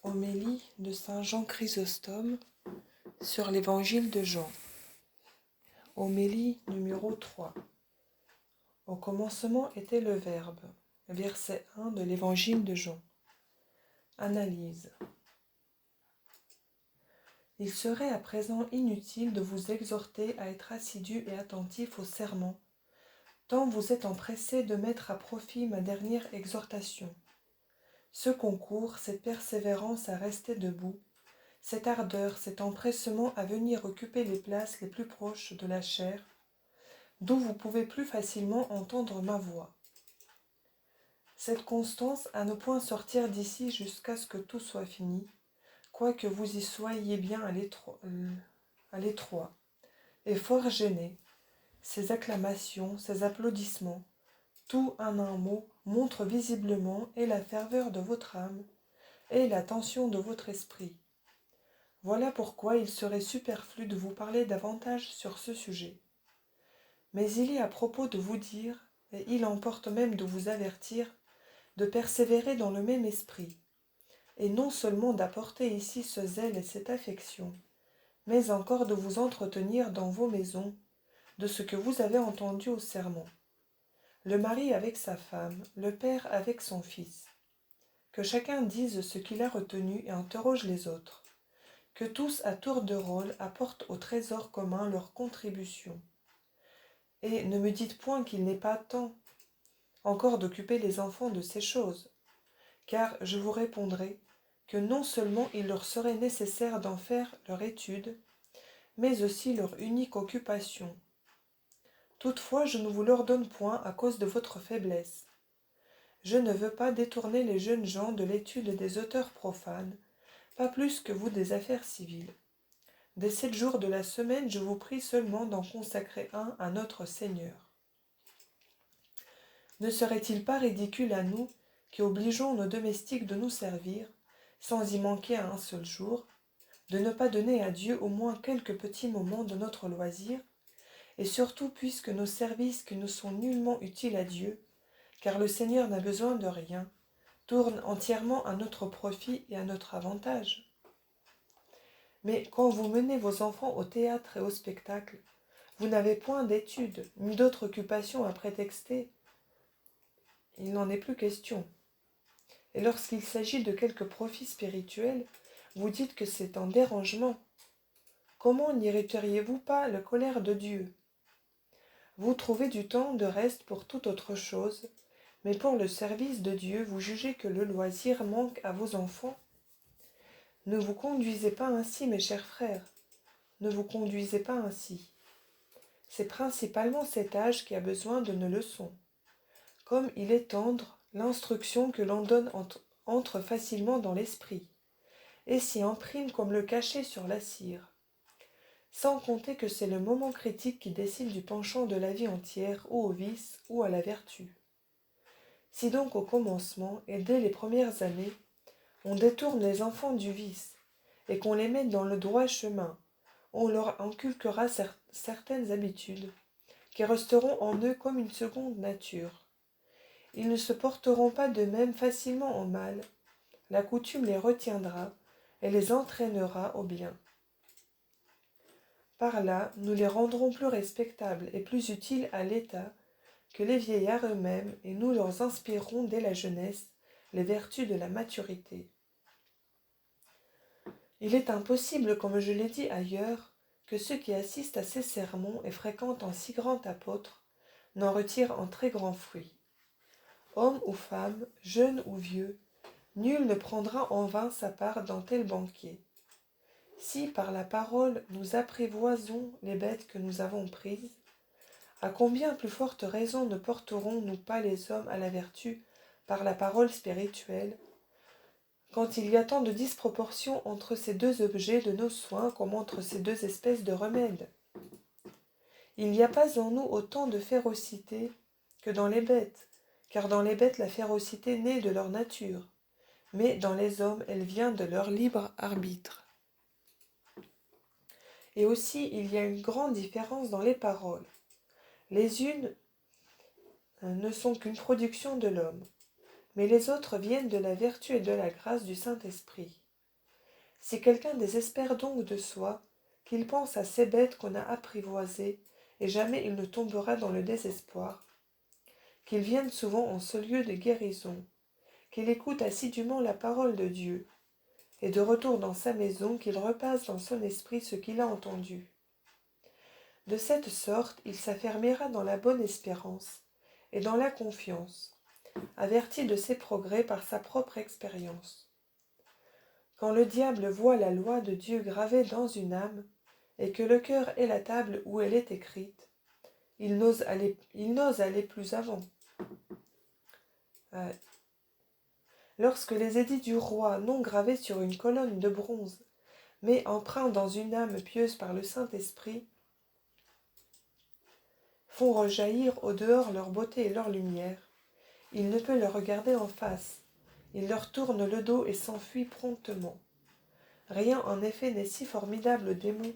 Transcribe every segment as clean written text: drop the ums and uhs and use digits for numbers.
Homélie de saint Jean Chrysostome sur l'évangile de Jean. Homélie numéro 3. Au commencement était le Verbe. Verset 1 de l'évangile de Jean. Analyse. Il serait à présent inutile de vous exhorter à être assidus et attentifs au sermon, tant vous êtes empressés de mettre à profit ma dernière exhortation. Ce concours, cette persévérance à rester debout, cette ardeur, cet empressement à venir occuper les places les plus proches de la chair, d'où vous pouvez plus facilement entendre ma voix. Cette constance à ne point sortir d'ici jusqu'à ce que tout soit fini, quoique vous y soyez bien à l'étroit, et fort gêné, ces acclamations, ces applaudissements, tout en un mot, montrent visiblement et la ferveur de votre âme, et la tension de votre esprit. Voilà pourquoi il serait superflu de vous parler davantage sur ce sujet. Mais il est à propos de vous dire, et il emporte même de vous avertir, de persévérer dans le même esprit, et non seulement d'apporter ici ce zèle et cette affection, mais encore de vous entretenir dans vos maisons de ce que vous avez entendu au sermon. Le mari avec sa femme, le père avec son fils. Que chacun dise ce qu'il a retenu et interroge les autres. Que tous, à tour de rôle, apportent au trésor commun leur contribution. Et ne me dites point qu'il n'est pas temps encore d'occuper les enfants de ces choses, car je vous répondrai que non seulement il leur serait nécessaire d'en faire leur étude, mais aussi leur unique occupation. Toutefois, je ne vous l'ordonne point à cause de votre faiblesse. Je ne veux pas détourner les jeunes gens de l'étude des auteurs profanes, pas plus que vous des affaires civiles. Des 7 jours de la semaine, je vous prie seulement d'en consacrer un à notre Seigneur. Ne serait-il pas ridicule à nous, qui obligeons nos domestiques de nous servir, sans y manquer à un seul jour, de ne pas donner à Dieu au moins quelques petits moments de notre loisir, et surtout puisque nos services qui ne sont nullement utiles à Dieu, car le Seigneur n'a besoin de rien, tournent entièrement à notre profit et à notre avantage. Mais quand vous menez vos enfants au théâtre et au spectacle, vous n'avez point d'études, ni d'autre occupation à prétexter. Il n'en est plus question. Et lorsqu'il s'agit de quelque profit spirituel, vous dites que c'est un dérangement. Comment n'irriteriez-vous pas la colère de Dieu? Vous trouvez du temps de reste pour toute autre chose, mais pour le service de Dieu, vous jugez que le loisir manque à vos enfants? Ne vous conduisez pas ainsi, mes chers frères, ne vous conduisez pas ainsi. C'est principalement cet âge qui a besoin d'une leçon. Comme il est tendre, l'instruction que l'on donne entre facilement dans l'esprit, et s'y imprime comme le cachet sur la cire. Sans compter que c'est le moment critique qui décide du penchant de la vie entière ou au vice ou à la vertu. Si donc au commencement et dès les premières années, on détourne les enfants du vice et qu'on les met dans le droit chemin, on leur inculquera certaines habitudes qui resteront en eux comme une seconde nature. Ils ne se porteront pas de même facilement au mal, la coutume les retiendra et les entraînera au bien. Par là, nous les rendrons plus respectables et plus utiles à l'État que les vieillards eux-mêmes, et nous leur inspirerons dès la jeunesse les vertus de la maturité. Il est impossible, comme je l'ai dit ailleurs, que ceux qui assistent à ces sermons et fréquentent un si grand apôtre n'en retirent un très grand fruit. Homme ou femme, jeune ou vieux, nul ne prendra en vain sa part dans tel banquet. Si par la parole nous apprivoisons les bêtes que nous avons prises, à combien plus forte raison ne porterons-nous pas les hommes à la vertu par la parole spirituelle, quand il y a tant de disproportion entre ces deux objets de nos soins comme entre ces deux espèces de remèdes? Il n'y a pas en nous autant de férocité que dans les bêtes, car dans les bêtes la férocité naît de leur nature, mais dans les hommes elle vient de leur libre arbitre. Et aussi il y a une grande différence dans les paroles. Les unes ne sont qu'une production de l'homme, mais les autres viennent de la vertu et de la grâce du Saint-Esprit. Si quelqu'un désespère donc de soi, qu'il pense à ces bêtes qu'on a apprivoisées, et jamais il ne tombera dans le désespoir, qu'il vienne souvent en ce lieu de guérison, qu'il écoute assidûment la parole de Dieu, et de retour dans sa maison, qu'il repasse dans son esprit ce qu'il a entendu. De cette sorte, il s'affermira dans la bonne espérance et dans la confiance, averti de ses progrès par sa propre expérience. Quand le diable voit la loi de Dieu gravée dans une âme, et que le cœur est la table où elle est écrite, il n'ose aller plus avant. Lorsque les édits du roi, non gravés sur une colonne de bronze, mais empreints dans une âme pieuse par le Saint-Esprit, font rejaillir au dehors leur beauté et leur lumière, il ne peut leur regarder en face, il leur tourne le dos et s'enfuit promptement. Rien en effet n'est si formidable au démon,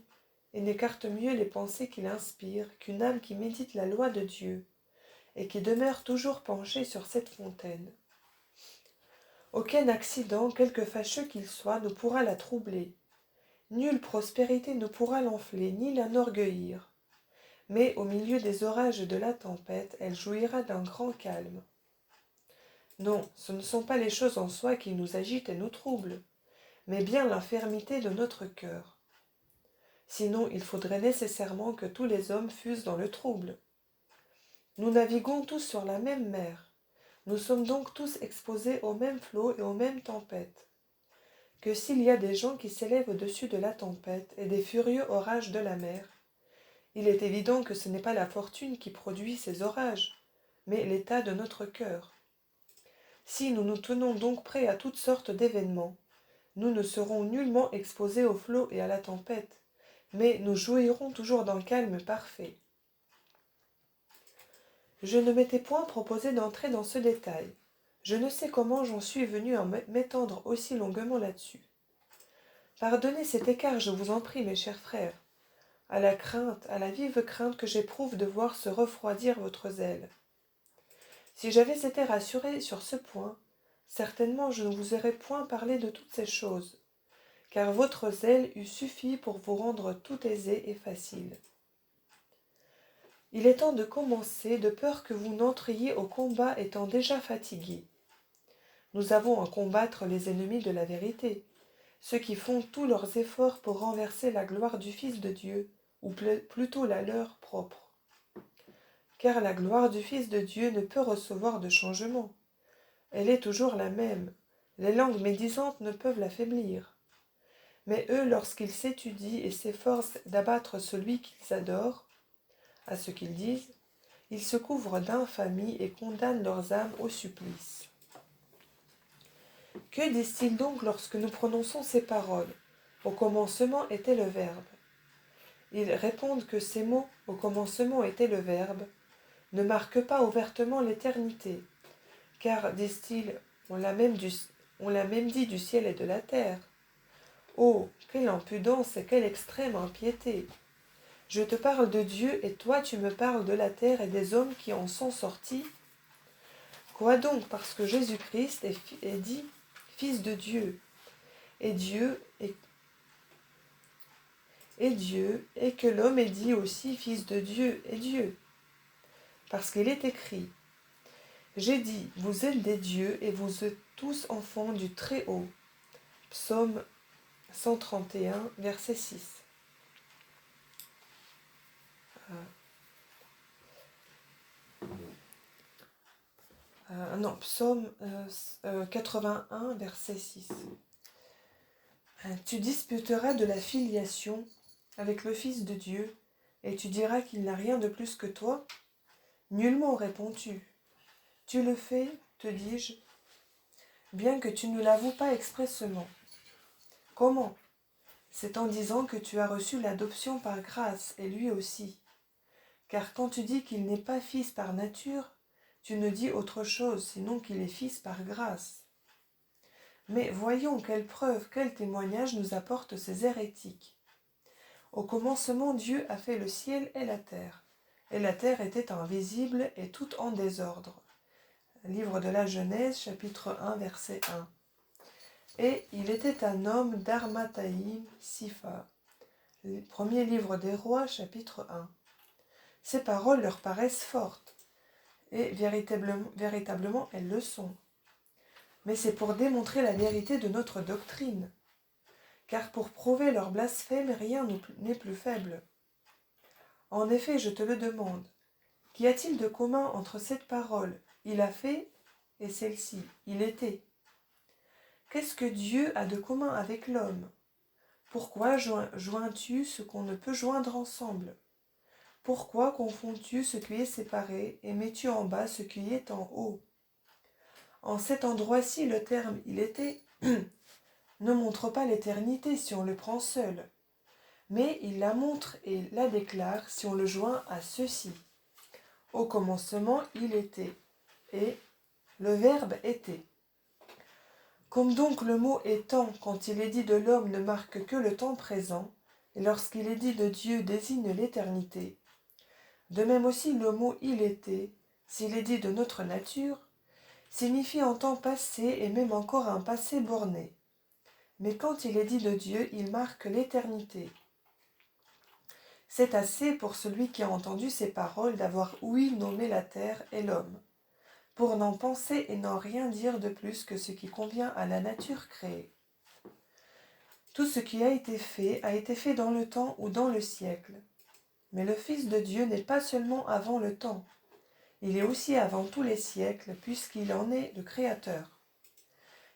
et n'écarte mieux les pensées qu'il inspire qu'une âme qui médite la loi de Dieu, et qui demeure toujours penchée sur cette fontaine. Aucun accident, quelque fâcheux qu'il soit, ne pourra la troubler. Nulle prospérité ne pourra l'enfler, ni l'enorgueillir. Mais au milieu des orages et de la tempête, elle jouira d'un grand calme. Non, ce ne sont pas les choses en soi qui nous agitent et nous troublent, mais bien l'infirmité de notre cœur. Sinon, il faudrait nécessairement que tous les hommes fussent dans le trouble. Nous naviguons tous sur la même mer. Nous sommes donc tous exposés aux mêmes flots et aux mêmes tempêtes. Que s'il y a des gens qui s'élèvent au-dessus de la tempête et des furieux orages de la mer, il est évident que ce n'est pas la fortune qui produit ces orages, mais l'état de notre cœur. Si nous nous tenons donc prêts à toutes sortes d'événements, nous ne serons nullement exposés aux flots et à la tempête, mais nous jouirons toujours d'un calme parfait. Je ne m'étais point proposé d'entrer dans ce détail. Je ne sais comment j'en suis venu à m'étendre aussi longuement là-dessus. Pardonnez cet écart, je vous en prie, mes chers frères, à la vive crainte que j'éprouve de voir se refroidir votre zèle. Si j'avais été rassuré sur ce point, certainement je ne vous aurais point parlé de toutes ces choses, car votre zèle eût suffi pour vous rendre tout aisé et facile. Il est temps de commencer, de peur que vous n'entriez au combat étant déjà fatigués. Nous avons à combattre les ennemis de la vérité, ceux qui font tous leurs efforts pour renverser la gloire du Fils de Dieu, ou plutôt la leur propre. Car la gloire du Fils de Dieu ne peut recevoir de changement. Elle est toujours la même. Les langues médisantes ne peuvent l'affaiblir. Mais eux, lorsqu'ils s'étudient et s'efforcent d'abattre celui qu'ils adorent, à ce qu'ils disent, ils se couvrent d'infamie et condamnent leurs âmes au supplice. Que disent-ils donc lorsque nous prononçons ces paroles ? Au commencement était le Verbe. Ils répondent que ces mots, au commencement était le Verbe, ne marquent pas ouvertement l'éternité, car, disent-ils, on l'a même dit du ciel et de la terre. Oh, quelle impudence et quelle extrême impiété! Je te parle de Dieu et toi tu me parles de la terre et des hommes qui en sont sortis. Quoi donc, parce que Jésus-Christ est dit Fils de Dieu, et et que l'homme est dit aussi Fils de Dieu et Dieu. Parce qu'il est écrit, j'ai dit, vous êtes des dieux et vous êtes tous enfants du Très-Haut. Psaume 131, verset 6. Psaume 81, verset 6. Tu disputeras de la filiation avec le Fils de Dieu, et tu diras qu'il n'a rien de plus que toi? Nullement, réponds-tu. Tu le fais, te dis-je, bien que tu ne l'avoues pas expressément. Comment? C'est en disant que tu as reçu l'adoption par grâce, et lui aussi. Car quand tu dis qu'il n'est pas fils par nature, tu ne dis autre chose, sinon qu'il est fils par grâce. Mais voyons quelle preuve, quel témoignage nous apportent ces hérétiques. Au commencement, Dieu a fait le ciel et la terre était invisible et tout en désordre. livre de la Genèse, chapitre 1, verset 1. Et il était un homme d'Armathaïm, Sipha. Premier livre des rois, chapitre 1. Ces paroles leur paraissent fortes, et véritablement elles le sont. Mais c'est pour démontrer la vérité de notre doctrine, car pour prouver leur blasphème, rien n'est plus faible. En effet, je te le demande, qu'y a-t-il de commun entre cette parole « il a fait » et celle-ci « il était » ? Qu'est-ce que Dieu a de commun avec l'homme ? Pourquoi joins-tu ce qu'on ne peut joindre ensemble ? Pourquoi confonds-tu ce qui est séparé et mets-tu en bas ce qui est en haut ? En cet endroit-ci, le terme « il était » ne montre pas l'éternité si on le prend seul, mais il la montre et la déclare si on le joint à ceci. Au commencement, il était, et le verbe était. Comme donc le mot étant, quand il est dit de l'homme, ne marque que le temps présent, et lorsqu'il est dit de Dieu désigne l'éternité, de même aussi le mot il était, s'il est dit de notre nature, signifie en temps passé et même encore un passé borné. Mais quand il est dit de Dieu, il marque l'éternité. C'est assez pour celui qui a entendu ces paroles d'avoir ouï nommer la terre et l'homme, pour n'en penser et n'en rien dire de plus que ce qui convient à la nature créée. Tout ce qui a été fait dans le temps ou dans le siècle. Mais le Fils de Dieu n'est pas seulement avant le temps, il est aussi avant tous les siècles, puisqu'il en est le Créateur.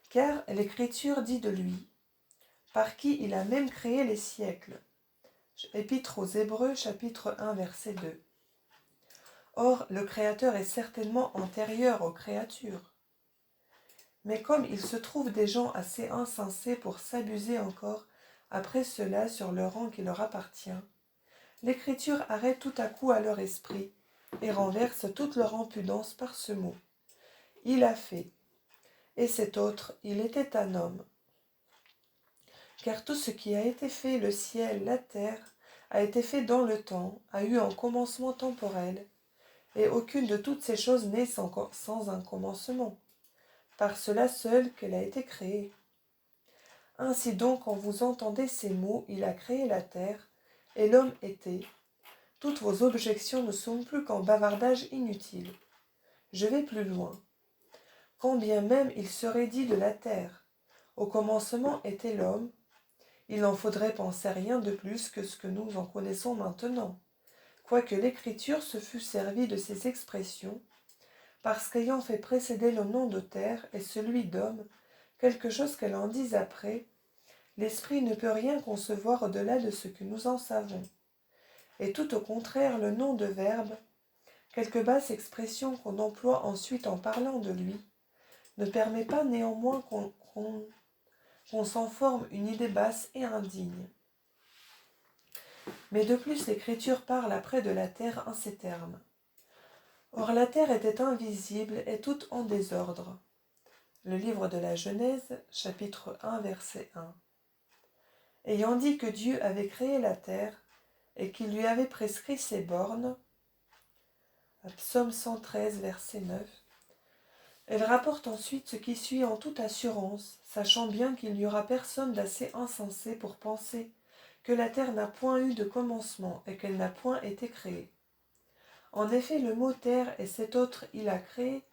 Car l'Écriture dit de lui, par qui il a même créé les siècles. Épître aux Hébreux, chapitre 1, verset 2. Or, le Créateur est certainement antérieur aux créatures. Mais comme il se trouve des gens assez insensés pour s'abuser encore après cela sur le rang qui leur appartient, l'Écriture arrête tout à coup à leur esprit et renverse toute leur impudence par ce mot. Il a fait. Et cet autre, il était un homme. Car tout ce qui a été fait, le ciel, la terre, a été fait dans le temps, a eu un commencement temporel, et aucune de toutes ces choses n'est sans un commencement, par cela seul qu'elle a été créée. Ainsi donc, quand vous entendez ces mots, il a créé la terre, et l'homme était, toutes vos objections ne sont plus qu'en bavardage inutile. Je vais plus loin. Quand bien même il serait dit de la terre, au commencement était l'homme, il n'en faudrait penser rien de plus que ce que nous en connaissons maintenant, quoique l'Écriture se fût servie de ces expressions, parce qu'ayant fait précéder le nom de terre et celui d'homme, quelque chose qu'elle en dise après, l'esprit ne peut rien concevoir au-delà de ce que nous en savons. Et tout au contraire, le nom de verbe, quelque basse expression qu'on emploie ensuite en parlant de lui, ne permet pas néanmoins qu'on s'en forme une idée basse et indigne. Mais de plus, l'Écriture parle après de la terre en ces termes. Or la terre était invisible et toute en désordre. Le livre de la Genèse, chapitre 1, verset 1. Ayant dit que Dieu avait créé la terre et qu'il lui avait prescrit ses bornes, Psaume 113, verset 9, elle rapporte ensuite ce qui suit en toute assurance, sachant bien qu'il n'y aura personne d'assez insensé pour penser que la terre n'a point eu de commencement et qu'elle n'a point été créée. En effet, le mot terre et cet autre il a créé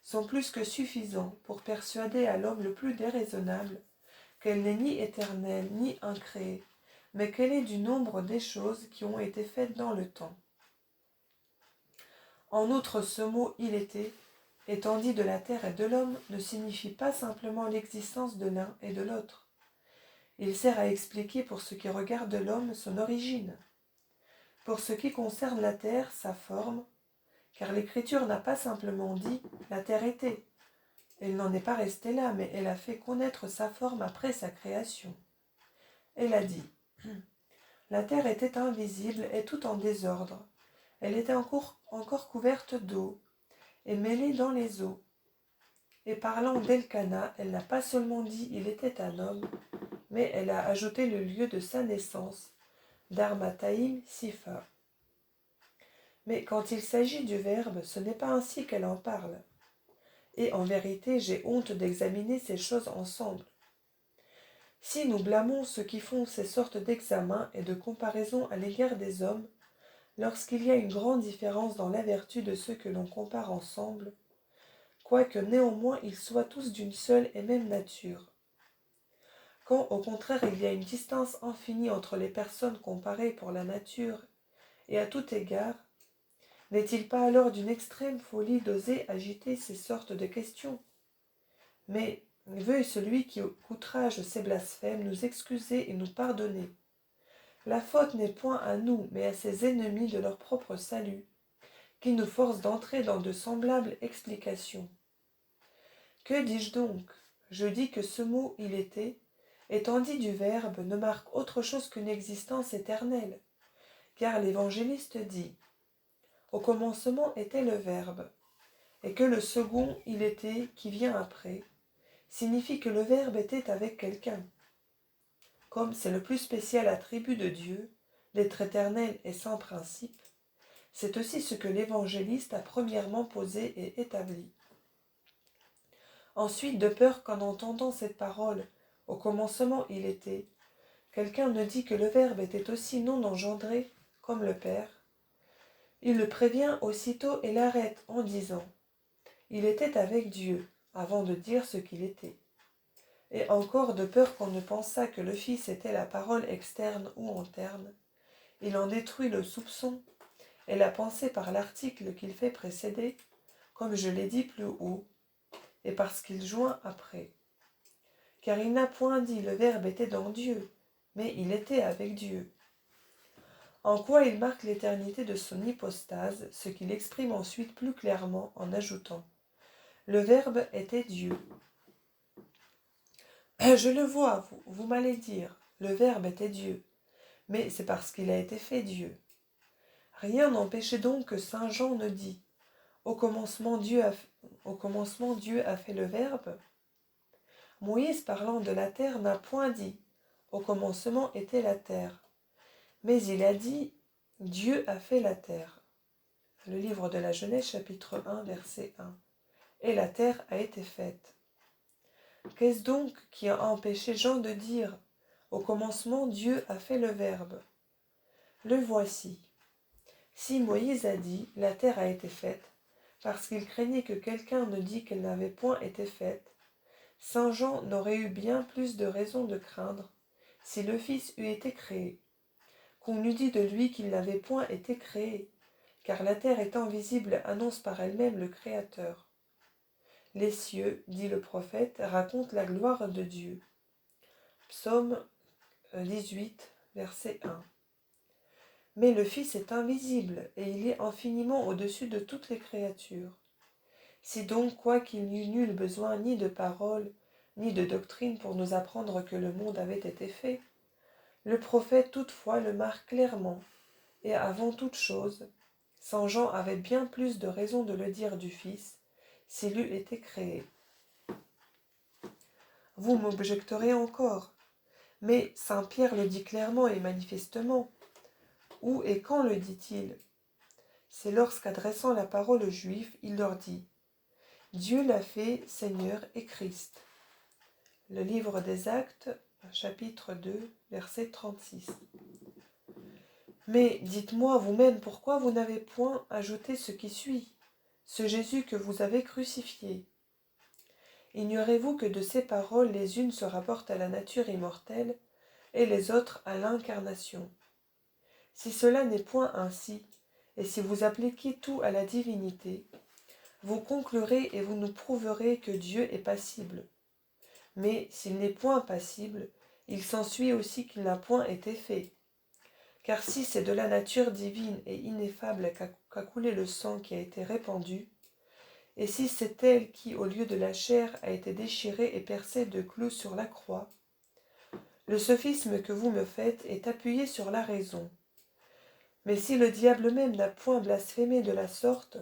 sont plus que suffisants pour persuader à l'homme le plus déraisonnable qu'elle n'est ni éternelle ni incréée, mais qu'elle est du nombre des choses qui ont été faites dans le temps. En outre, ce mot « il était », étant dit de la terre et de l'homme, ne signifie pas simplement l'existence de l'un et de l'autre. Il sert à expliquer pour ce qui regarde l'homme son origine. Pour ce qui concerne la terre, sa forme, car l'Écriture n'a pas simplement dit « la terre était ». Elle n'en est pas restée là, mais elle a fait connaître sa forme après sa création. Elle a dit « La terre était invisible et tout en désordre. Elle était encore couverte d'eau et mêlée dans les eaux. » Et parlant d'Elkana, elle n'a pas seulement dit « il était un homme », mais elle a ajouté le lieu de sa naissance, d'Armathaïm Sipha. Mais quand il s'agit du Verbe, ce n'est pas ainsi qu'elle en parle. et en vérité j'ai honte d'examiner ces choses ensemble. Si nous blâmons ceux qui font ces sortes d'examens et de comparaisons à l'égard des hommes, lorsqu'il y a une grande différence dans la vertu de ceux que l'on compare ensemble, quoique néanmoins ils soient tous d'une seule et même nature. Quand au contraire il y a une distance infinie entre les personnes comparées pour la nature et à tout égard, n'est-il pas alors d'une extrême folie d'oser agiter ces sortes de questions? Mais veuille celui qui outrage ces blasphèmes nous excuser et nous pardonner. La faute n'est point à nous, mais à ses ennemis de leur propre salut, qui nous forcent d'entrer dans de semblables explications. Que dis-je donc? Je dis que ce mot « il était » étant dit du Verbe, ne marque autre chose qu'une existence éternelle, car l'Évangéliste dit « Au commencement était le Verbe », et que le second « il était » qui vient après, signifie que le Verbe était avec quelqu'un. Comme c'est le plus spécial attribut de Dieu, d'être éternel et sans principe, c'est aussi ce que l'Évangéliste a premièrement posé et établi. Ensuite, de peur qu'en entendant cette parole, au commencement il était, quelqu'un ne dit que le Verbe était aussi non engendré comme le Père, il le prévient aussitôt et l'arrête en disant « Il était avec Dieu » avant de dire ce qu'il était. Et encore de peur qu'on ne pensât que le Fils était la parole externe ou interne, il en détruit le soupçon et la pensée par l'article qu'il fait précéder, comme je l'ai dit plus haut, et parce qu'il joint après. Car il n'a point dit le Verbe était dans Dieu, mais il était avec Dieu. En quoi il marque l'éternité de son hypostase, ce qu'il exprime ensuite plus clairement en ajoutant « Le Verbe était Dieu ». Je le vois, vous m'allez dire, le Verbe était Dieu, mais c'est parce qu'il a été fait Dieu. Rien n'empêchait donc que saint Jean ne dit « Au commencement Dieu a fait le Verbe ». Moïse, parlant de la terre, n'a point dit « Au commencement était la terre », mais il a dit « Dieu a fait la terre ». Le livre de la Genèse, chapitre 1, verset 1. Et la terre a été faite. Qu'est-ce donc qui a empêché Jean de dire « Au commencement, Dieu a fait le Verbe » ? Le voici. Si Moïse a dit « La terre a été faite », parce qu'il craignait que quelqu'un ne dît qu'elle n'avait point été faite, saint Jean n'aurait eu bien plus de raison de craindre si le Fils eût été créé, qu'on eût dit de lui qu'il n'avait point été créé, car la terre étant visible annonce par elle-même le Créateur. Les cieux, dit le prophète, racontent la gloire de Dieu. Psaume 18, verset 1. Mais le Fils est invisible, et il est infiniment au-dessus de toutes les créatures. Si donc, quoiqu'il n'y eût nul besoin ni de paroles, ni de doctrine pour nous apprendre que le monde avait été fait, le prophète toutefois le marque clairement, et avant toute chose, saint Jean avait bien plus de raison de le dire du Fils, s'il eût été créé. Vous m'objecterez encore, mais saint Pierre le dit clairement et manifestement. Où et quand le dit-il? C'est lorsqu'adressant la parole aux Juifs, il leur dit « Dieu l'a fait Seigneur et Christ ». Le livre des Actes, chapitre 2, verset 36. Mais dites-moi vous-même pourquoi vous n'avez point ajouté ce qui suit, ce Jésus que vous avez crucifié. Ignorez-vous que de ces paroles les unes se rapportent à la nature immortelle et les autres à l'incarnation? Si cela n'est point ainsi, et si vous appliquez tout à la divinité, vous conclurez et vous nous prouverez que Dieu est passible. Mais s'il n'est point passible, il s'ensuit aussi qu'il n'a point été fait. Car si c'est de la nature divine et ineffable qu'a coulé le sang qui a été répandu, et si c'est elle qui, au lieu de la chair, a été déchirée et percée de clous sur la croix, le sophisme que vous me faites est appuyé sur la raison. Mais si le diable même n'a point blasphémé de la sorte,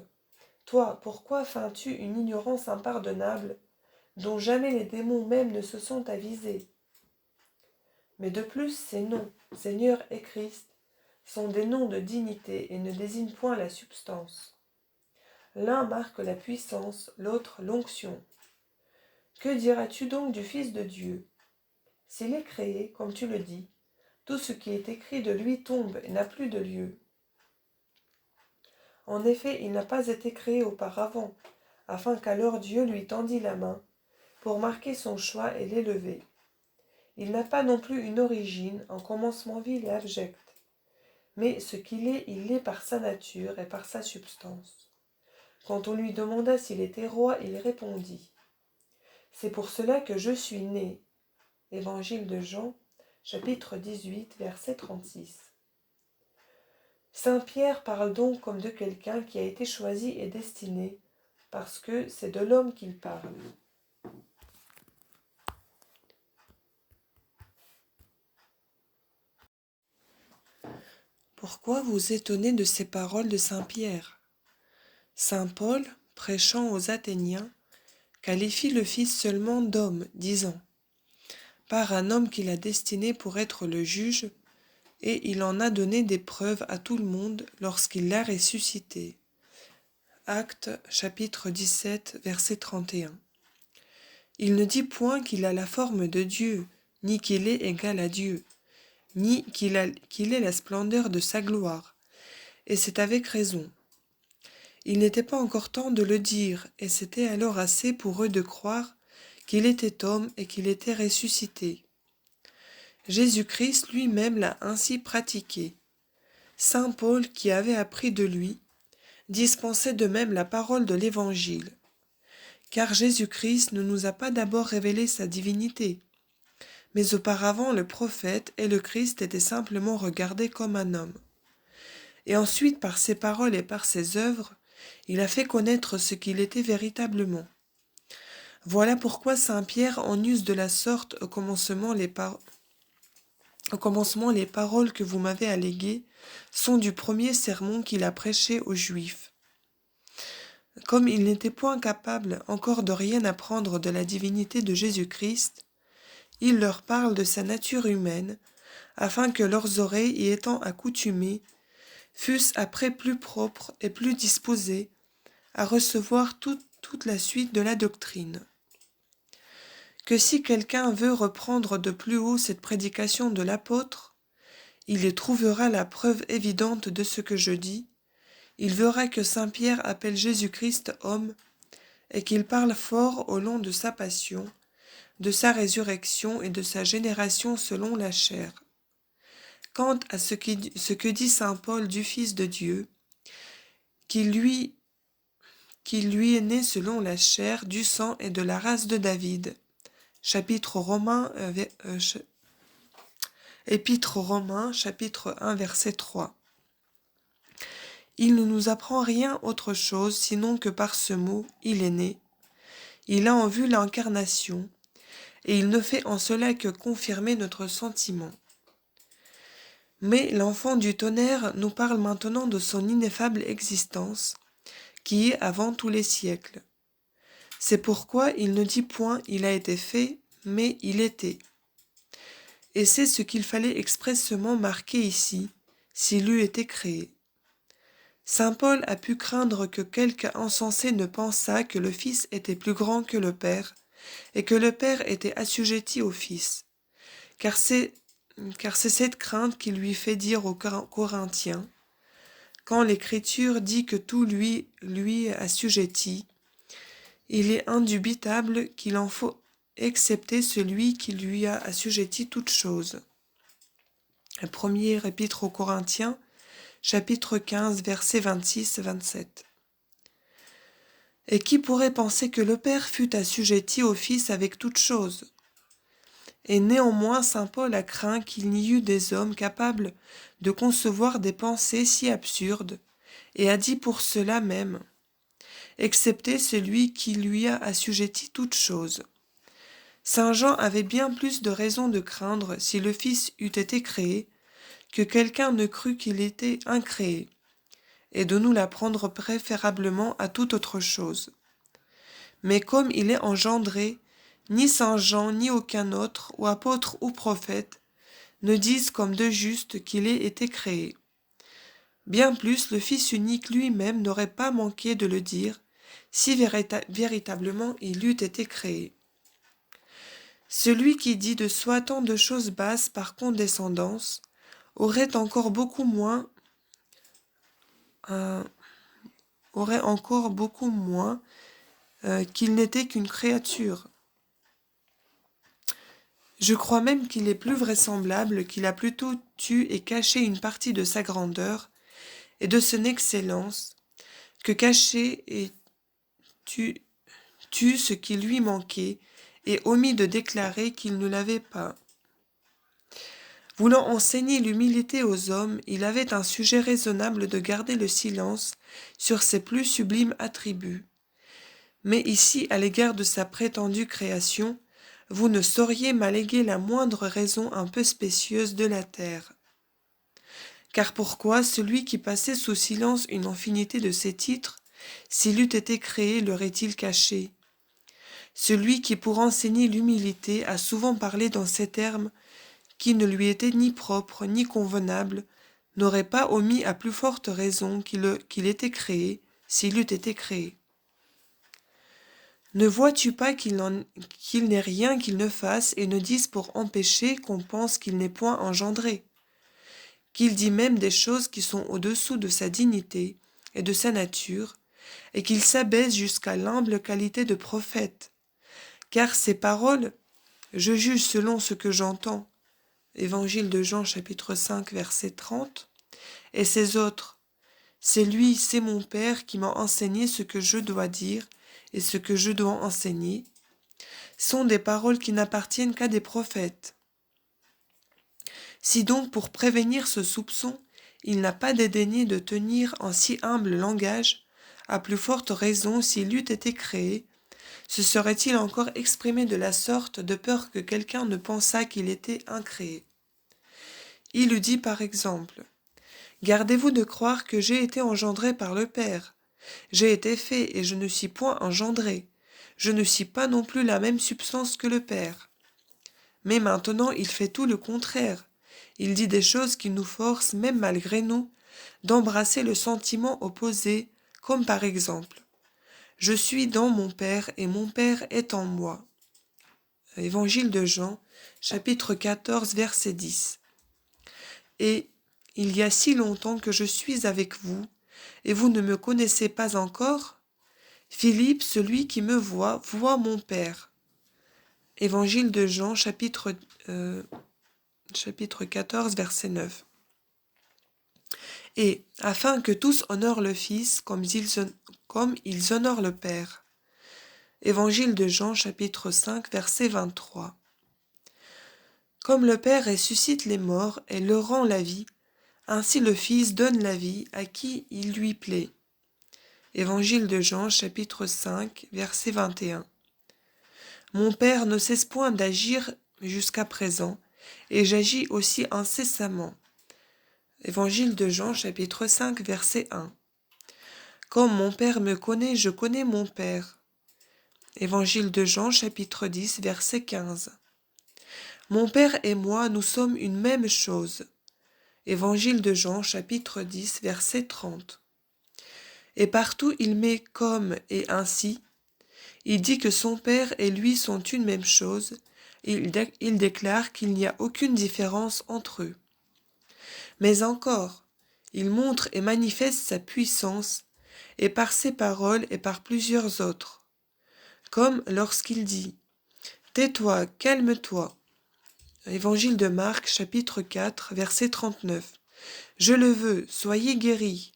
toi, pourquoi feins-tu une ignorance impardonnable, dont jamais les démons même ne se sont avisés? Mais de plus, ces noms, Seigneur et Christ, sont des noms de dignité et ne désignent point la substance. L'un marque la puissance, l'autre l'onction. Que diras-tu donc du Fils de Dieu? S'il est créé, comme tu le dis, tout ce qui est écrit de lui tombe et n'a plus de lieu. En effet, il n'a pas été créé auparavant, afin qu'alors Dieu lui tendît la main, pour marquer son choix et l'élever. Il n'a pas non plus une origine, un commencement vil et abject. Mais ce qu'il est, il l'est par sa nature et par sa substance. Quand on lui demanda s'il était roi, il répondit « C'est pour cela que je suis né. » Évangile de Jean, chapitre 18, verset 36. Saint Pierre parle donc comme de quelqu'un qui a été choisi et destiné, parce que c'est de l'homme qu'il parle. Pourquoi vous étonnez de ces paroles de Saint Pierre? Saint Paul, prêchant aux Athéniens, qualifie le Fils seulement d'homme, disant « Par un homme qu'il a destiné pour être le juge, et il en a donné des preuves à tout le monde lorsqu'il l'a ressuscité. » Actes chapitre 17, verset 31. Il ne dit point qu'il a la forme de Dieu, ni qu'il est égal à Dieu, ni qu'il est la splendeur de sa gloire, et c'est avec raison. Il n'était pas encore temps de le dire, et c'était alors assez pour eux de croire qu'il était homme et qu'il était ressuscité. Jésus-Christ lui-même l'a ainsi pratiqué. Saint Paul, qui avait appris de lui, dispensait de même la parole de l'Évangile. Car Jésus-Christ ne nous a pas d'abord révélé sa divinité, mais auparavant le prophète et le Christ étaient simplement regardés comme un homme. Et ensuite, par ses paroles et par ses œuvres, il a fait connaître ce qu'il était véritablement. Voilà pourquoi saint Pierre en use de la sorte au commencement les paroles que vous m'avez alléguées sont du premier sermon qu'il a prêché aux Juifs. Comme il n'était point capable encore de rien apprendre de la divinité de Jésus-Christ, il leur parle de sa nature humaine, afin que leurs oreilles y étant accoutumées, fussent après plus propres et plus disposées à recevoir toute la suite de la doctrine. Que si quelqu'un veut reprendre de plus haut cette prédication de l'apôtre, il y trouvera la preuve évidente de ce que je dis. Il verra que saint Pierre appelle Jésus-Christ homme et qu'il parle fort au long de sa passion, de sa résurrection et de sa génération selon la chair. Quant à ce que dit saint Paul du Fils de Dieu, qui lui est né selon la chair, du sang et de la race de David. Épître aux Romains, chapitre 1, verset 3. Il ne nous apprend rien autre chose, sinon que par ce mot, il est né. Il a en vue l'incarnation, et il ne fait en cela que confirmer notre sentiment. Mais l'enfant du tonnerre nous parle maintenant de son ineffable existence, qui est avant tous les siècles. C'est pourquoi il ne dit point « il a été fait », mais « il était ». Et c'est ce qu'il fallait expressément marquer ici, s'il eût été créé. Saint Paul a pu craindre que quelque insensé ne pensât que le Fils était plus grand que le Père, et que le Père était assujetti au Fils. Car c'est cette crainte qui lui fait dire aux Corinthiens, quand l'Écriture dit que tout lui est assujetti, il est indubitable qu'il en faut excepter celui qui lui a assujetti toutes choses. Le premier épître aux Corinthiens, chapitre 15, versets 26-27. Et qui pourrait penser que le Père fût assujetti au Fils avec toutes choses? Et néanmoins saint Paul a craint qu'il n'y eût des hommes capables de concevoir des pensées si absurdes, et a dit pour cela même, excepté celui qui lui a assujetti toutes choses. Saint Jean avait bien plus de raisons de craindre, si le Fils eût été créé, que quelqu'un ne crût qu'il était incréé, et de nous l'apprendre préférablement à toute autre chose. Mais comme il est engendré, ni saint Jean ni aucun autre, ou apôtre ou prophète, ne disent comme de juste qu'il ait été créé. Bien plus, le Fils unique lui-même n'aurait pas manqué de le dire si véritablement il eût été créé. Celui qui dit de soi tant de choses basses par condescendance aurait encore beaucoup moins euh, qu'il n'était qu'une créature. Je crois même qu'il est plus vraisemblable qu'il a plutôt tu et caché une partie de sa grandeur et de son excellence, que caché et tu ce qui lui manquait et omis de déclarer qu'il ne l'avait pas. Voulant enseigner l'humilité aux hommes, il avait un sujet raisonnable de garder le silence sur ses plus sublimes attributs. Mais ici, à l'égard de sa prétendue création, vous ne sauriez m'alléguer la moindre raison un peu spécieuse de la terre. Car pourquoi celui qui passait sous silence une infinité de ses titres, s'il eût été créé, l'aurait-il caché? Celui qui, pour enseigner l'humilité, a souvent parlé dans ces termes qui ne lui étaient ni propres ni convenables, n'aurait pas omis à plus forte raison qu'il était créé, s'il eût été créé. Ne vois-tu pas qu'il n'est rien qu'il ne fasse et ne dise pour empêcher qu'on pense qu'il n'est point engendré, qu'il dit même des choses qui sont au-dessous de sa dignité et de sa nature, et qu'il s'abaisse jusqu'à l'humble qualité de prophète, car ces paroles, je juge selon ce que j'entends, Évangile de Jean chapitre 5 verset 30, et ces autres, c'est lui, c'est mon Père qui m'a enseigné ce que je dois dire et ce que je dois enseigner, sont des paroles qui n'appartiennent qu'à des prophètes. Si donc pour prévenir ce soupçon, il n'a pas dédaigné de tenir en si humble langage, à plus forte raison s'il eût été créé, se serait-il encore exprimé de la sorte de peur que quelqu'un ne pensât qu'il était incréé. Il eût dit par exemple, « Gardez-vous de croire que j'ai été engendré par le Père. J'ai été fait et je ne suis point engendré. Je ne suis pas non plus la même substance que le Père. » Mais maintenant il fait tout le contraire. Il dit des choses qui nous forcent, même malgré nous, d'embrasser le sentiment opposé, comme par exemple, « Je suis dans mon Père et mon Père est en moi. » Évangile de Jean, chapitre 14, verset 10. Et il y a si longtemps que je suis avec vous, et vous ne me connaissez pas encore? Philippe, celui qui me voit, voit mon Père. Évangile de Jean, chapitre 14, verset 9. Et afin que tous honorent le Fils comme ils honorent le Père. Évangile de Jean, chapitre 5, verset 23. Comme le Père ressuscite les morts et leur rend la vie, ainsi le Fils donne la vie à qui il lui plaît. Évangile de Jean, chapitre 5, verset 21. Mon Père ne cesse point d'agir jusqu'à présent, et j'agis aussi incessamment. Évangile de Jean, chapitre 5, verset 1. Comme mon Père me connaît, je connais mon Père. Évangile de Jean, chapitre 10, verset 15. Mon Père et moi, nous sommes une même chose. Évangile de Jean, chapitre 10, verset 30. Et partout il met comme et ainsi. Il dit que son Père et lui sont une même chose. Il déclare qu'il n'y a aucune différence entre eux. Mais encore, il montre et manifeste sa puissance, et par ses paroles et par plusieurs autres. Comme lorsqu'il dit « Tais-toi, calme-toi ». Évangile de Marc, chapitre 4, verset 39. « Je le veux, soyez guéris ».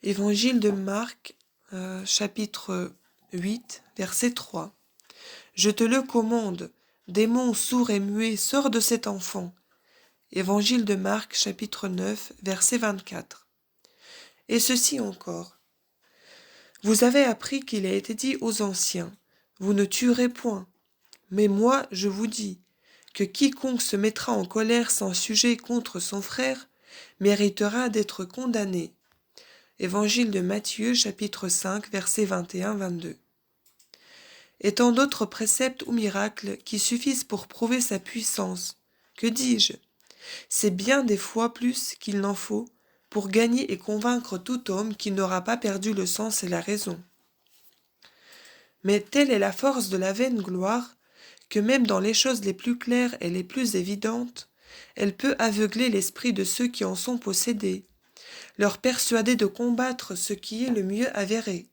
Évangile de Marc, chapitre 8, verset 3. « Je te le commande, démon sourd et muet, sors de cet enfant. » Évangile de Marc, chapitre 9, verset 24. Et ceci encore. Vous avez appris qu'il a été dit aux anciens, vous ne tuerez point. Mais moi, je vous dis, que quiconque se mettra en colère sans sujet contre son frère, méritera d'être condamné. Évangile de Matthieu, chapitre 5, versets 21-22. Et tant d'autres préceptes ou miracles qui suffisent pour prouver sa puissance. Que dis-je? C'est bien des fois plus qu'il n'en faut pour gagner et convaincre tout homme qui n'aura pas perdu le sens et la raison. Mais telle est la force de la vaine gloire, que même dans les choses les plus claires et les plus évidentes, elle peut aveugler l'esprit de ceux qui en sont possédés, leur persuader de combattre ce qui est le mieux avéré.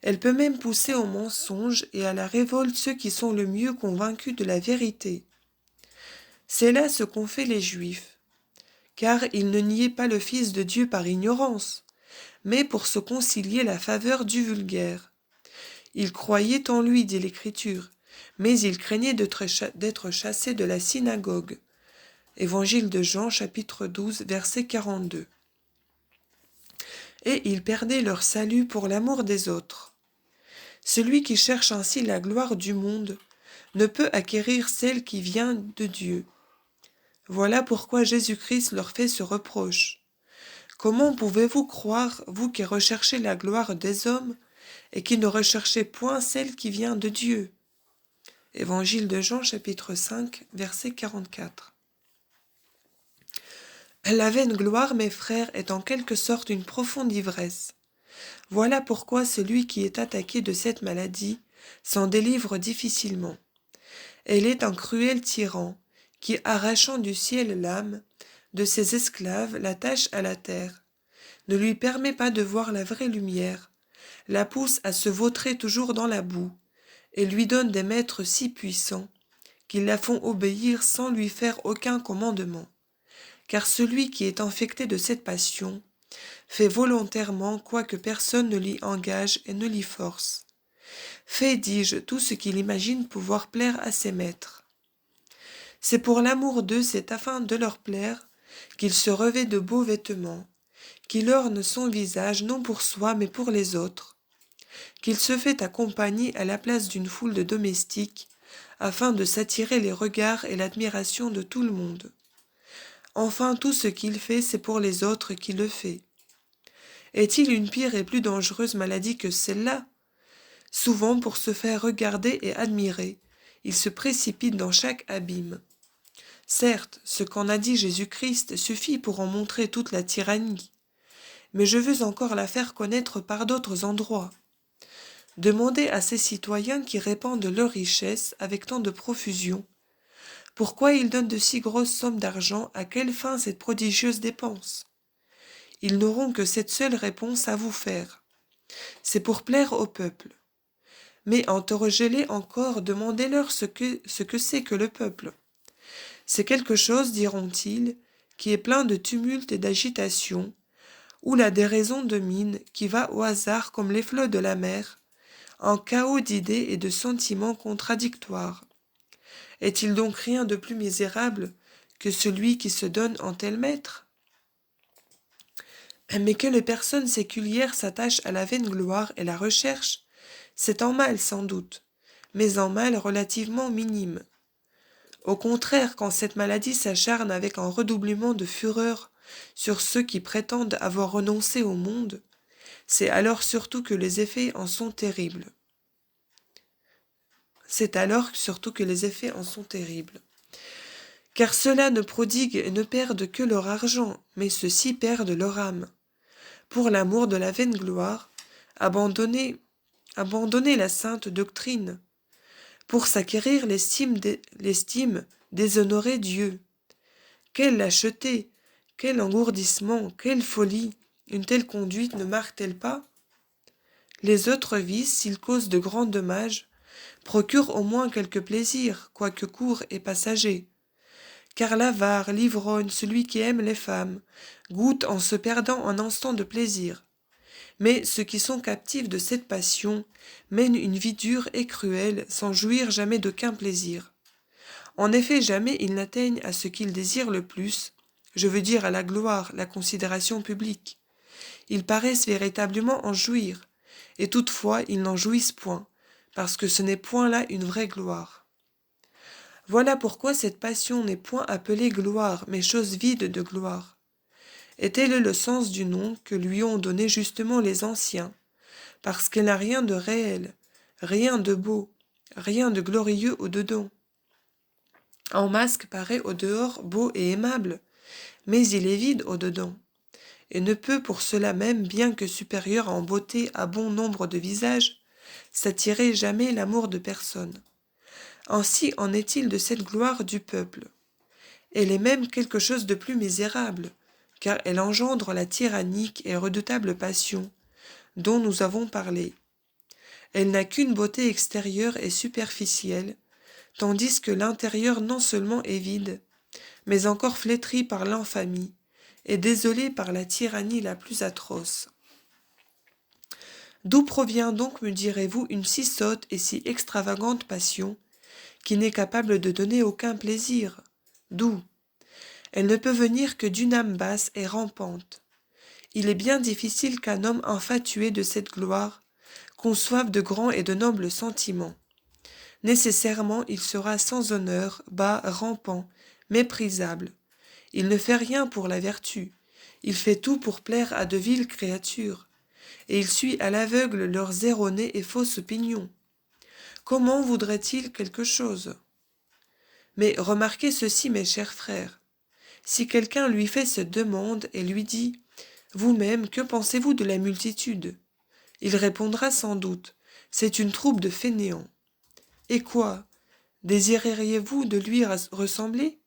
Elle peut même pousser au mensonge et à la révolte ceux qui sont le mieux convaincus de la vérité. C'est là ce qu'ont fait les Juifs, car ils ne niaient pas le Fils de Dieu par ignorance, mais pour se concilier la faveur du vulgaire. Ils croyaient en lui, dit l'Écriture, mais ils craignaient d'être chassés de la synagogue. Évangile de Jean, chapitre 12, verset 42. Et ils perdaient leur salut pour l'amour des autres. Celui qui cherche ainsi la gloire du monde ne peut acquérir celle qui vient de Dieu. Voilà pourquoi Jésus-Christ leur fait ce reproche. Comment pouvez-vous croire, vous qui recherchez la gloire des hommes, et qui ne recherchez point celle qui vient de Dieu? Évangile de Jean, chapitre 5, verset 44. La vaine gloire, mes frères, est en quelque sorte une profonde ivresse. Voilà pourquoi celui qui est attaqué de cette maladie s'en délivre difficilement. Elle est un cruel tyran, qui, arrachant du ciel l'âme de ses esclaves, l'attache à la terre, ne lui permet pas de voir la vraie lumière, la pousse à se vautrer toujours dans la boue, et lui donne des maîtres si puissants qu'ils la font obéir sans lui faire aucun commandement. Car celui qui est infecté de cette passion fait volontairement quoique personne ne l'y engage et ne l'y force. Fait, dis-je, tout ce qu'il imagine pouvoir plaire à ses maîtres. C'est pour l'amour d'eux, c'est afin de leur plaire, qu'il se revêt de beaux vêtements, qu'il orne son visage non pour soi mais pour les autres, qu'il se fait accompagner à la place d'une foule de domestiques, afin de s'attirer les regards et l'admiration de tout le monde. Enfin, tout ce qu'il fait, c'est pour les autres qu'il le fait. Est-il une pire et plus dangereuse maladie que celle-là? Souvent, pour se faire regarder et admirer, il se précipite dans chaque abîme. Certes, ce qu'en a dit Jésus-Christ suffit pour en montrer toute la tyrannie, mais je veux encore la faire connaître par d'autres endroits. Demandez à ces citoyens qui répandent leurs richesses avec tant de profusion, pourquoi ils donnent de si grosses sommes d'argent, à quelle fin cette prodigieuse dépense? Ils n'auront que cette seule réponse à vous faire. C'est pour plaire au peuple. Mais interrogez-les encore, demandez-leur ce que c'est que le peuple. C'est quelque chose, diront-ils, qui est plein de tumulte et d'agitation, où la déraison domine, qui va au hasard comme les flots de la mer, en chaos d'idées et de sentiments contradictoires. Est-il donc rien de plus misérable que celui qui se donne en tel maître? Mais que les personnes séculières s'attachent à la vaine gloire et la recherchent, c'est en mal sans doute, mais en mal relativement minime. Au contraire, quand cette maladie s'acharne avec un redoublement de fureur sur ceux qui prétendent avoir renoncé au monde, c'est alors surtout que les effets en sont terribles. Car ceux-là ne prodiguent et ne perdent que leur argent, mais ceux-ci perdent leur âme. Pour l'amour de la vaine gloire, abandonnez la sainte doctrine. Pour s'acquérir l'estime, déshonorer Dieu. Quelle lâcheté, quel engourdissement, quelle folie, une telle conduite ne marque-t-elle pas? Les autres vices, s'ils causent de grands dommages, procurent au moins quelque plaisir, quoique court et passager. Car l'avare, l'ivrogne, celui qui aime les femmes, goûte en se perdant un instant de plaisir. Mais ceux qui sont captifs de cette passion mènent une vie dure et cruelle, sans jouir jamais d'aucun plaisir. En effet, jamais ils n'atteignent à ce qu'ils désirent le plus, je veux dire à la gloire, la considération publique. Ils paraissent véritablement en jouir, et toutefois ils n'en jouissent point, parce que ce n'est point là une vraie gloire. Voilà pourquoi cette passion n'est point appelée gloire, mais chose vide de gloire. Et tel est le sens du nom que lui ont donné justement les anciens, parce qu'elle n'a rien de réel, rien de beau, rien de glorieux au-dedans. En masque paraît au dehors beau et aimable, mais il est vide au dedans, et ne peut pour cela même, bien que supérieur en beauté à bon nombre de visages, s'attirer jamais l'amour de personne. Ainsi en est-il de cette gloire du peuple. Elle est même quelque chose de plus misérable, car elle engendre la tyrannique et redoutable passion dont nous avons parlé. Elle n'a qu'une beauté extérieure et superficielle, tandis que l'intérieur non seulement est vide, mais encore flétri par l'infamie, et désolé par la tyrannie la plus atroce. D'où provient donc, me direz-vous, une si sotte et si extravagante passion, qui n'est capable de donner aucun plaisir? D'où? Elle ne peut venir que d'une âme basse et rampante. Il est bien difficile qu'un homme infatué de cette gloire conçoive de grands et de nobles sentiments. Nécessairement, il sera sans honneur, bas, rampant, méprisable. Il ne fait rien pour la vertu, il fait tout pour plaire à de viles créatures, et il suit à l'aveugle leurs erronées et fausses opinions. Comment voudrait-il quelque chose? Mais remarquez ceci, mes chers frères. Si quelqu'un lui fait cette demande et lui dit « Vous-même, que pensez-vous de la multitude ?» Il répondra sans doute « C'est une troupe de fainéants. » Et quoi? Désireriez-vous de lui ressembler?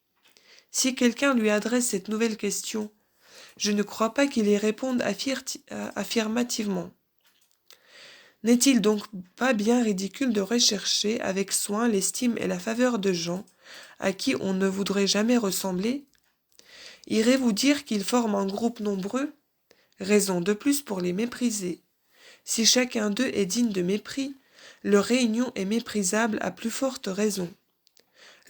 Si quelqu'un lui adresse cette nouvelle question, je ne crois pas qu'il y réponde affirmativement. N'est-il donc pas bien ridicule de rechercher avec soin l'estime et la faveur de gens à qui on ne voudrait jamais ressembler? Irez-vous dire qu'ils forment un groupe nombreux? Raison de plus pour les mépriser. Si chacun d'eux est digne de mépris, leur réunion est méprisable à plus forte raison.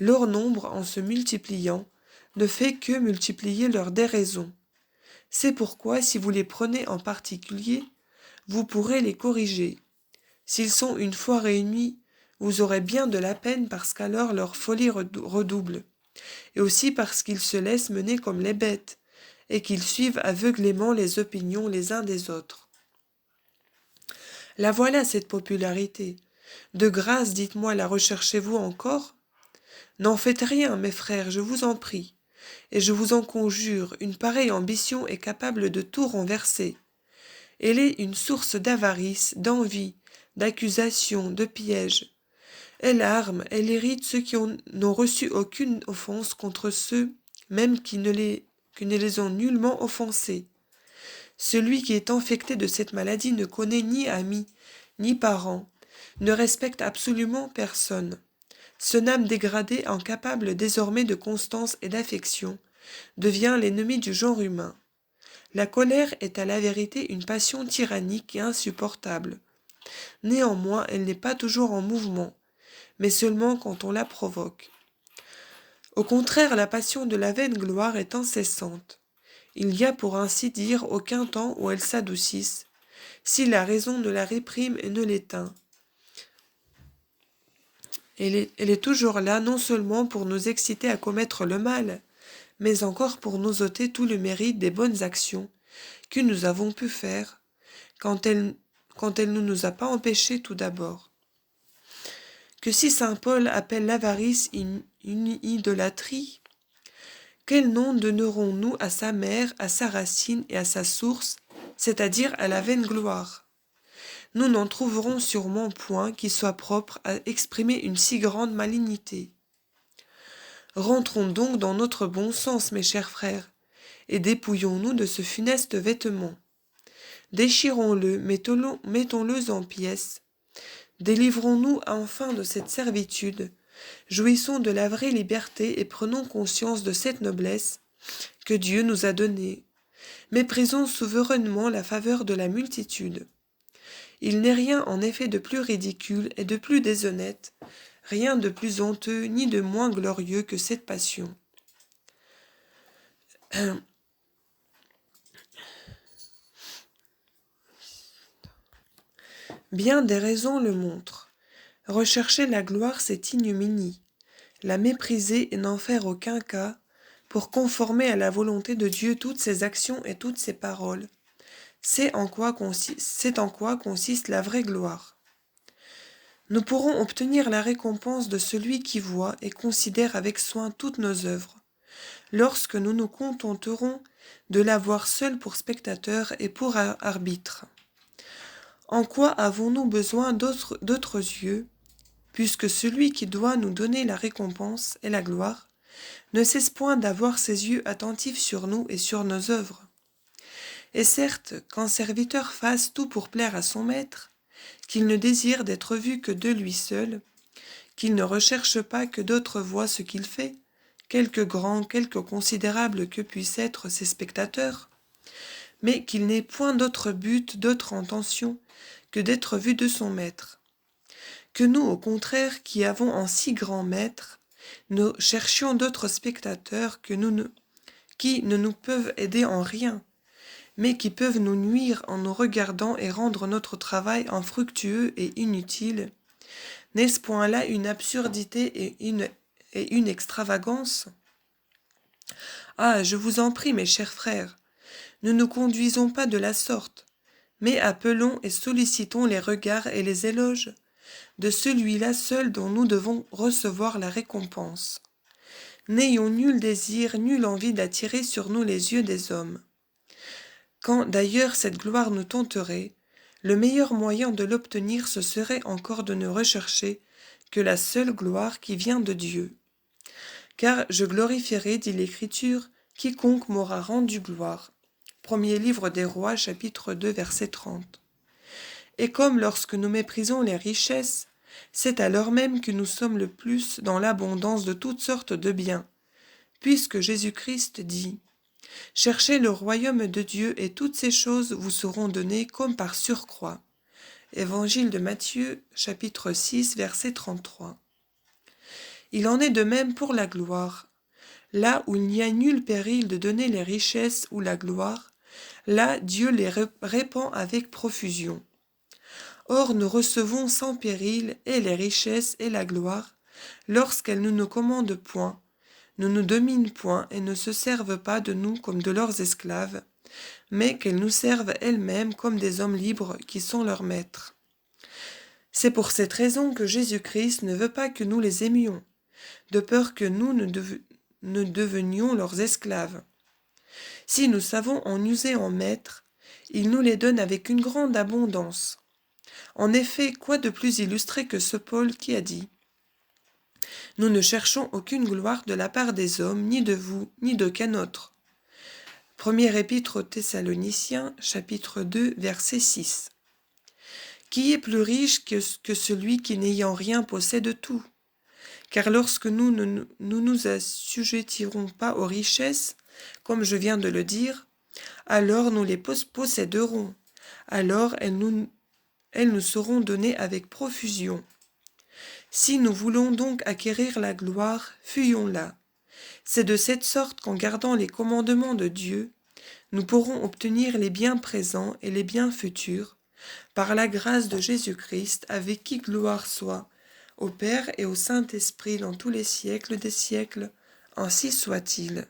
Leur nombre, en se multipliant, ne fait que multiplier leur déraison. C'est pourquoi, si vous les prenez en particulier, vous pourrez les corriger. S'ils sont une fois réunis, vous aurez bien de la peine parce qu'alors leur folie redouble, et aussi parce qu'ils se laissent mener comme les bêtes, et qu'ils suivent aveuglément les opinions les uns des autres. La voilà cette popularité. De grâce, dites-moi, la recherchez-vous encore? N'en faites rien, mes frères, je vous en prie, et je vous en conjure, une pareille ambition est capable de tout renverser. Elle est une source d'avarice, d'envie, d'accusation, de piège. Elle arme, elle irrite ceux qui n'ont reçu aucune offense contre ceux même qui ne les ont nullement offensés. Celui qui est infecté de cette maladie ne connaît ni amis, ni parents, ne respecte absolument personne. Son âme dégradée, incapable désormais de constance et d'affection, devient l'ennemi du genre humain. La colère est à la vérité une passion tyrannique et insupportable. Néanmoins, elle n'est pas toujours en mouvement, mais seulement quand on la provoque. Au contraire, la passion de la vaine gloire est incessante. Il n'y a pour ainsi dire aucun temps où elle s'adoucisse, si la raison ne la réprime et ne l'éteint. Elle est toujours là non seulement pour nous exciter à commettre le mal, mais encore pour nous ôter tout le mérite des bonnes actions que nous avons pu faire, quand elle ne nous a pas empêchés tout d'abord. Que si saint Paul appelle l'avarice une idolâtrie, quel nom donnerons-nous à sa mère, à sa racine et à sa source, c'est-à-dire à la vaine gloire? Nous n'en trouverons sûrement point qui soit propre à exprimer une si grande malignité. Rentrons donc dans notre bon sens, mes chers frères, et dépouillons-nous de ce funeste vêtement. Déchirons-le, mettons-le en pièces. Délivrons-nous enfin de cette servitude, jouissons de la vraie liberté et prenons conscience de cette noblesse que Dieu nous a donnée. Méprisons souverainement la faveur de la multitude. Il n'est rien en effet de plus ridicule et de plus déshonnête, rien de plus honteux ni de moins glorieux que cette passion. Bien des raisons le montrent. Rechercher la gloire, c'est ignominie. La mépriser et n'en faire aucun cas, pour conformer à la volonté de Dieu toutes ses actions et toutes ses paroles, c'est en quoi consiste la vraie gloire. Nous pourrons obtenir la récompense de celui qui voit et considère avec soin toutes nos œuvres, lorsque nous nous contenterons de la voir seule pour spectateur et pour arbitre. En quoi avons-nous besoin d'autres yeux, puisque celui qui doit nous donner la récompense et la gloire ne cesse point d'avoir ses yeux attentifs sur nous et sur nos œuvres? Et certes, qu'un serviteur fasse tout pour plaire à son maître, qu'il ne désire d'être vu que de lui seul, qu'il ne recherche pas que d'autres voient ce qu'il fait, quelque grand, quelque considérable que puissent être ses spectateurs, mais qu'il n'ait point d'autre but, d'autre intention que d'être vu de son maître. Que nous, au contraire, qui avons un si grand maître, nous cherchions d'autres spectateurs qui ne nous peuvent aider en rien, mais qui peuvent nous nuire en nous regardant et rendre notre travail infructueux et inutile. N'est-ce point là une absurdité et une extravagance? Ah, je vous en prie, mes chers frères, ne nous conduisons pas de la sorte, mais appelons et sollicitons les regards et les éloges de celui-là seul dont nous devons recevoir la récompense. N'ayons nul désir, nulle envie d'attirer sur nous les yeux des hommes. Quand d'ailleurs cette gloire nous tenterait, le meilleur moyen de l'obtenir ce serait encore de ne rechercher que la seule gloire qui vient de Dieu. Car je glorifierai, dit l'Écriture, quiconque m'aura rendu gloire. Premier livre des Rois, chapitre 2, verset 30. Et comme lorsque nous méprisons les richesses, c'est alors même que nous sommes le plus dans l'abondance de toutes sortes de biens, puisque Jésus-Christ dit « Cherchez le royaume de Dieu et toutes ces choses vous seront données comme par surcroît. » Évangile de Matthieu, chapitre 6, verset 33. Il en est de même pour la gloire. Là où il n'y a nul péril de donner les richesses ou la gloire, là Dieu les répand avec profusion. Or nous recevons sans péril et les richesses et la gloire, lorsqu'elles ne nous commandent point, ne nous dominent point et ne se servent pas de nous comme de leurs esclaves, mais qu'elles nous servent elles-mêmes comme des hommes libres qui sont leurs maîtres. C'est pour cette raison que Jésus-Christ ne veut pas que nous les aimions, de peur que nous ne devenions leurs esclaves. Si nous savons en user en maître, il nous les donne avec une grande abondance. En effet, quoi de plus illustré que ce Paul qui a dit « Nous ne cherchons aucune gloire de la part des hommes, ni de vous, ni d'aucun autre. » Première épître aux Thessaloniciens, chapitre 2, verset 6. Qui est plus riche que celui qui n'ayant rien possède tout? Car lorsque nous ne nous assujettirons pas aux richesses, comme je viens de le dire, alors nous les posséderons, alors elles nous seront données avec profusion. Si nous voulons donc acquérir la gloire, fuyons-la. C'est de cette sorte qu'en gardant les commandements de Dieu, nous pourrons obtenir les biens présents et les biens futurs, par la grâce de Jésus-Christ, avec qui gloire soit, au Père et au Saint-Esprit dans tous les siècles des siècles, ainsi soit-il.